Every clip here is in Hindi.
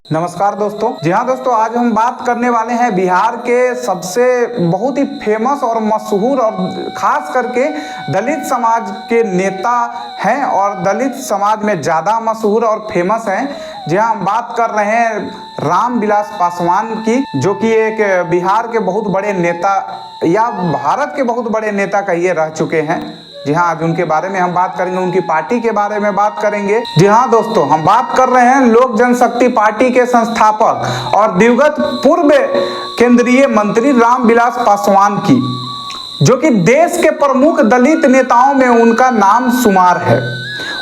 नमस्कार दोस्तों। जी हाँ दोस्तों, आज हम बात करने वाले हैं बिहार के सबसे बहुत ही फेमस और मशहूर और खास करके दलित समाज के नेता हैं और दलित समाज में ज़्यादा मशहूर और फेमस हैं। जी हाँ, हम बात कर रहे हैं रामविलास पासवान की, जो कि एक बिहार के बहुत बड़े नेता या भारत के बहुत बड़े नेता कहिए रह चुके हैं। जी हाँ, आज उनके बारे में हम बात करेंगे, उनकी पार्टी के बारे में बात करेंगे। जी हाँ दोस्तों, हम बात कर रहे हैं लोक जनशक्ति पार्टी के संस्थापक और दिवंगत पूर्व केंद्रीय मंत्री रामविलास पासवान की, जो कि देश के प्रमुख दलित नेताओं में उनका नाम शुमार है।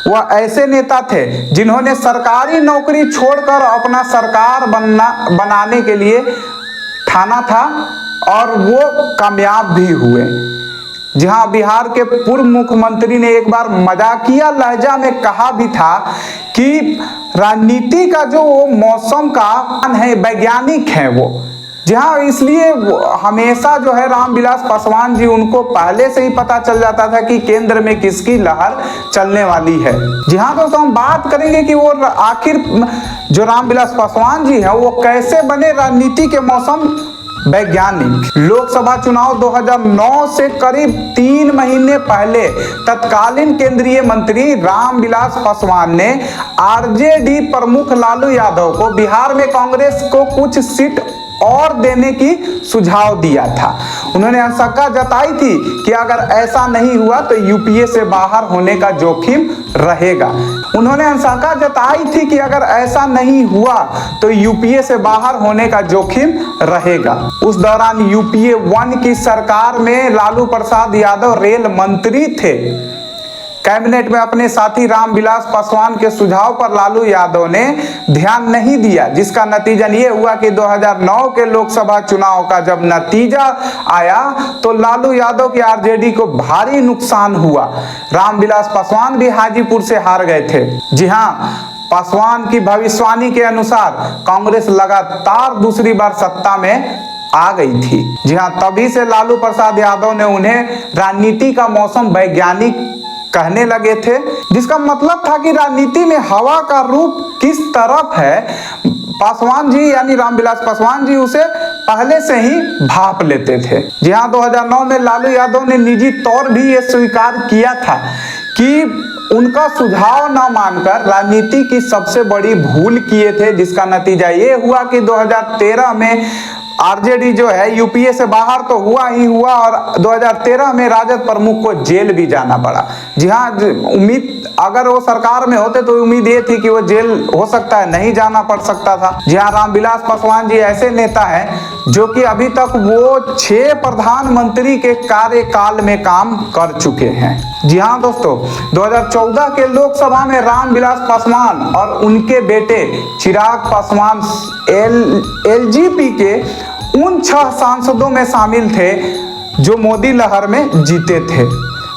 वह ऐसे नेता थे जिन्होंने सरकारी नौकरी छोड़कर अपना सरकार बनाने के लिए ठाना था और वो कामयाब भी हुए। जी हाँ, बिहार के पूर्व मुख्यमंत्री ने एक बार मजाकिया लहजा में कहा भी था कि राजनीति का जो मौसम का है वैज्ञानिक है वो। जी हाँ, इसलिए हमेशा जो है रामविलास पासवान जी, उनको पहले से ही पता चल जाता था कि केंद्र में किसकी लहर चलने वाली है। जी हाँ दोस्तों, हम बात करेंगे कि वो आखिर जो रामविलास पासवान जी है वो कैसे बने राजनीति के मौसम वैज्ञानिक। लोकसभा चुनाव 2009 से करीब 3 महीने पहले तत्कालीन केंद्रीय मंत्री रामविलास पासवान ने आरजेडी प्रमुख लालू यादव को बिहार में कांग्रेस को कुछ सीट और देने की सुझाव दिया था। उन्होंने आशंका जताई थी कि अगर ऐसा नहीं हुआ तो यूपीए से बाहर होने का जोखिम रहेगा। उन्होंने आशंका जताई थी कि अगर ऐसा नहीं हुआ तो यूपीए से बाहर होने का जोखिम रहेगा। उस दौरान यूपीए 1 की सरकार में लालू प्रसाद यादव रेल मंत्री थे। कैबिनेट में अपने साथी रामविलास पासवान के सुझाव पर लालू यादव ने ध्यान नहीं दिया, जिसका नतीजा ये हुआ कि 2009 के लोकसभा चुनाव का जब नतीजा आया तो लालू यादव की आरजेडी को भारी नुकसान हुआ। रामविलास पासवान भी हाजीपुर से हार गए थे। जी हाँ, पासवान की भविष्यवाणी के अनुसार कांग्रेस लगातार दूसरी बार सत्ता में आ गई थी। जी हाँ, तभी से लालू प्रसाद यादव ने उन्हें राजनीति का मौसम वैज्ञानिक कहने लगे थे, जिसका मतलब था कि राजनीति में हवा का रुख किस तरफ है, पासवान जी यानी रामविलास पासवान जी उसे पहले से ही भाप लेते थे। जी हाँ, 2009 में लालू यादव ने निजी तौर भी ये स्वीकार किया था कि उनका सुझाव न मानकर राजनीति की सबसे बड़ी भूल किए थे, जिसका नतीजा ये हुआ कि 2013 में आरजेडी जो है यूपीए से बाहर तो हुआ ही हुआ और 2013 में राजद प्रमुख को जेल भी जाना पड़ा। जी हाँ, उम्मीद अगर वो सरकार में होते तो उम्मीद ये थी कि वो जेल हो सकता है नहीं जाना पड़ सकता था। जी हाँ, रामविलास पासवान जी ऐसे नेता हैं जो कि अभी तक वो 6 प्रधानमंत्री के कार्यकाल में काम कर चुके हैं। जी हाँ दोस्तों, 2014 के लोकसभा में रामविलास पासवान और उनके बेटे चिराग पासवान एलजेपी के उन 6 सांसदों में शामिल थे जो मोदी लहर में जीते थे।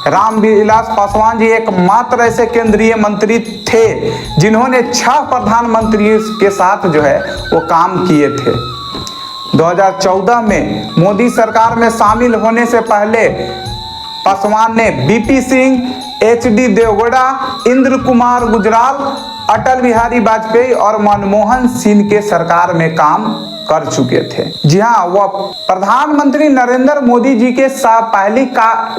रामविलास पासवान जी एकमात्र ऐसे केंद्रीय मंत्री थे जिन्होंने 6 प्रधानमंत्रियों के साथ जो है वो काम किए थे। 2014 में मोदी सरकार में शामिल होने से पहले पासवान ने बीपी सिंह, एचडी देवगौड़ा, इंद्र कुमार गुजराल, अटल बिहारी वाजपेयी और मनमोहन सिंह के सरकार में काम कर चुके थे। जी हाँ, वह प्रधानमंत्री नरेंद्र मोदी जी के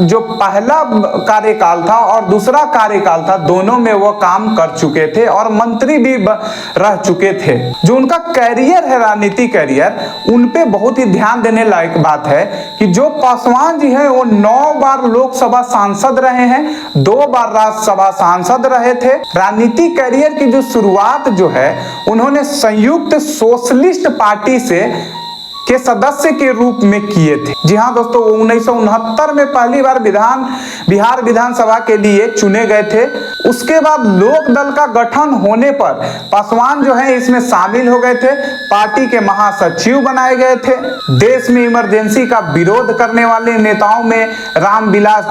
जो पहला कार्यकाल था और दूसरा कार्यकाल था, दोनों में वह काम कर चुके थे और मंत्री भी रह चुके थे। जो उनका कैरियर है, राजनीति कैरियर, उन पे बहुत ही ध्यान देने लायक बात है कि जो पासवान जी हैं वो 9 बार लोकसभा सांसद रहे हैं, 2 बार राज्यसभा सांसद रहे थे। राजनीति कैरियर की जो शुरुआत जो है उन्होंने संयुक्त सोशलिस्ट पार्टी के सदस्य के रूप में किए थे। जी हाँ दोस्तों, 1969 में पहली बार बिहार विधानसभा के लिए चुने गए थे। उसके बाद लोक दल का गठन होने पर पासवान जो है इसमें शामिल हो गए थे, पार्टी के महासचिव बनाए गए थे। देश में इमरजेंसी का विरोध करने वाले नेताओं में रामविलास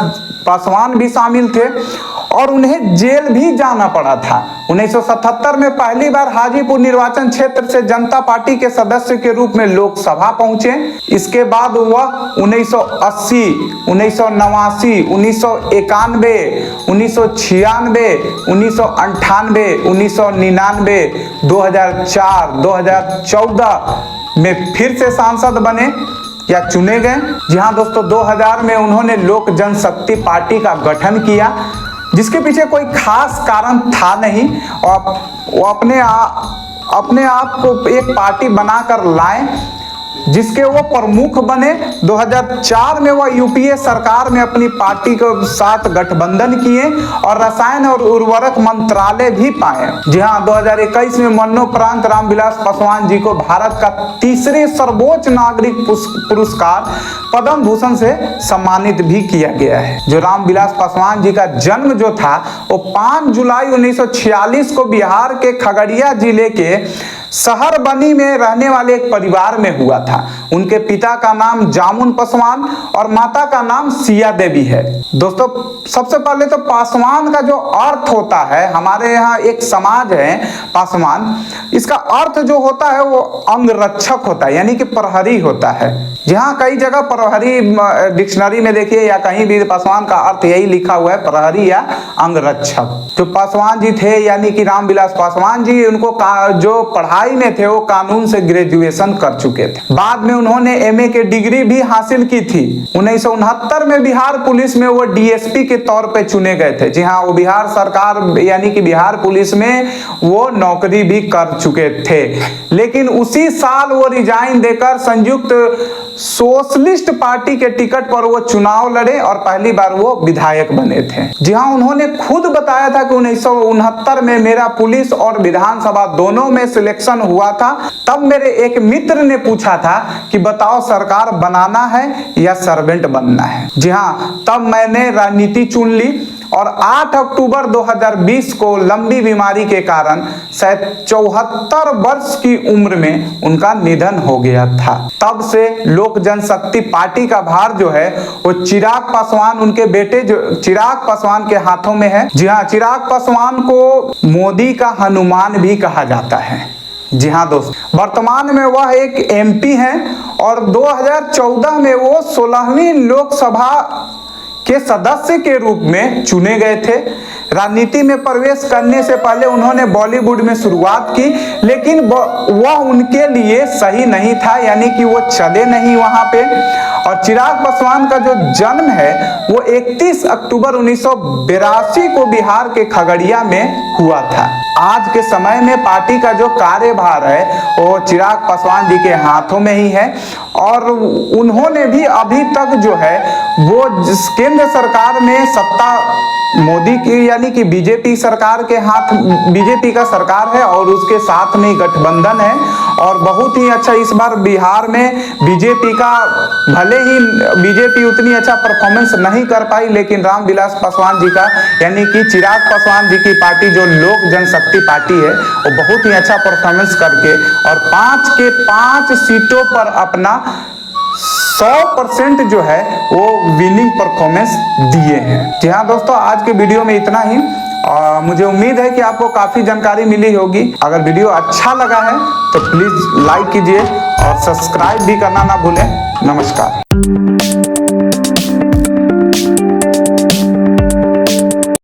पासवान भी शामिल थे और उन्हें जेल भी जाना पड़ा था। 1977 में पहली बार हाजीपुर निर्वाचन क्षेत्र से जनता पार्टी के सदस्य के रूप में लोकसभा पहुंचे। इसके बाद वह 1980, 1989, 1991, 1996, 1998, 1999, 2004, 2014 में फिर से सांसद बने या चुने गए। जी हाँ दोस्तों, 2000 में उन्होंने लोक जनशक्ति पार्टी का गठन किया, जिसके पीछे कोई खास कारण था नहीं और वो अपने आप को एक पार्टी बनाकर लाए, जिसके वो प्रमुख बने। 2004 में वह यूपीए सरकार में अपनी पार्टी के साथ गठबंधन किए और रसायन और उर्वरक मंत्रालय भी पाए। जी हाँ, 2021 में मरणोपरांत रामविलास पासवान जी को भारत का तीसरे सर्वोच्च नागरिक पुरस्कार पद्म भूषण से सम्मानित भी किया गया है। जो रामविलास पासवान जी का जन्म जो था वो 5 जुलाई 1946 को बिहार के खगड़िया जिले के शहर बनी में रहने वाले एक परिवार में हुआ था। उनके पिता का नाम जामुन पासवान और माता का नाम सिया देवी है। दोस्तों, सबसे पहले तो पासवान का जो अर्थ होता है, हमारे यहाँ एक समाज है पासवान, इसका अर्थ जो होता है वो अंगरक्षक होता है, यानी कि प्रहरी होता है। जहाँ कई जगह प्रहरी डिक्शनरी में देखिए या कहीं भी पासवान का अर्थ यही लिखा हुआ है, प्रहरी या अंगरक्षक। जो पासवान जी थे यानी कि रामविलास पासवान जी, उनको जो पढ़ाई में थे वो कानून से ग्रेजुएशन कर चुके थे। बाद में उन्होंने एमए की डिग्री भी हासिल की थी। 1969 में बिहार पुलिस में वो डीएसपी के तौर पे चुने गए थे। जी हाँ, वो बिहार सरकार यानी कि बिहार पुलिस में वो नौकरी भी कर चुके थे, लेकिन उसी साल वो रिजाइन देकर संयुक्त सोशलिस्ट पार्टी के टिकट पर वो चुनाव लड़े और पहली बार वो विधायक बने थे। जी हाँ, उन्होंने खुद बताया था कि 1969 में मेरा पुलिस और विधानसभा दोनों में सिलेक्शन हुआ था। तब मेरे एक मित्र ने पूछा था कि बताओ सरकार बनाना है या सर्वेंट बनना है। जी हाँ, तब मैंने राजनीति चुन ली और 8 अक्टूबर 2020 को लंबी बीमारी के कारण शायद 74 वर्ष की उम्र में उनका निधन हो गया था। तब से लोक जनशक्ति पार्टी का भार जो है वो चिराग पासवान, उनके बेटे जो चिराग पासवान के हाथों में है। जी हाँ, चिराग पासवान को मोदी का हनुमान भी कहा जाता है। जी हाँ दोस्तों, वर्तमान में वह एक एमपी हैं और 2014 में वो 16वीं लोकसभा के सदस्य के रूप में चुने गए थे। राजनीति में प्रवेश करने से पहले उन्होंने बॉलीवुड में शुरुआत की, लेकिन वह उनके लिए सही नहीं था, यानी कि वो चले नहीं वहां पे। और चिराग पासवान का जो जन्म है वो 31 अक्टूबर 1982 को बिहार के खगड़िया में हुआ था। आज के समय में पार्टी का जो कार्यभार है वो चिराग पासवान जी के हाथों में ही है और उन्होंने भी अभी तक जो है वो केंद्र सरकार में सत्ता मोदी की यानी कि बीजेपी सरकार के हाथ, बीजेपी का सरकार है और उसके साथ में गठबंधन है। और बहुत ही अच्छा इस बार बिहार में बीजेपी का, भले ही बीजेपी उतनी अच्छा परफॉर्मेंस नहीं कर पाई, लेकिन रामविलास पासवान जी का यानी कि चिराग पासवान जी की पार्टी जो लोक जनशक्ति पार्टी है वो बहुत ही अच्छा परफॉर्मेंस करके और 5 के 5 सीटों पर अपना 100% जो है वो विनिंग परफॉर्मेंस दिए हैं। जी हाँ दोस्तों, आज के वीडियो में इतना ही। मुझे उम्मीद है कि आपको काफी जानकारी मिली होगी। अगर वीडियो अच्छा लगा है तो प्लीज लाइक कीजिए और सब्सक्राइब भी करना ना भूलें। नमस्कार।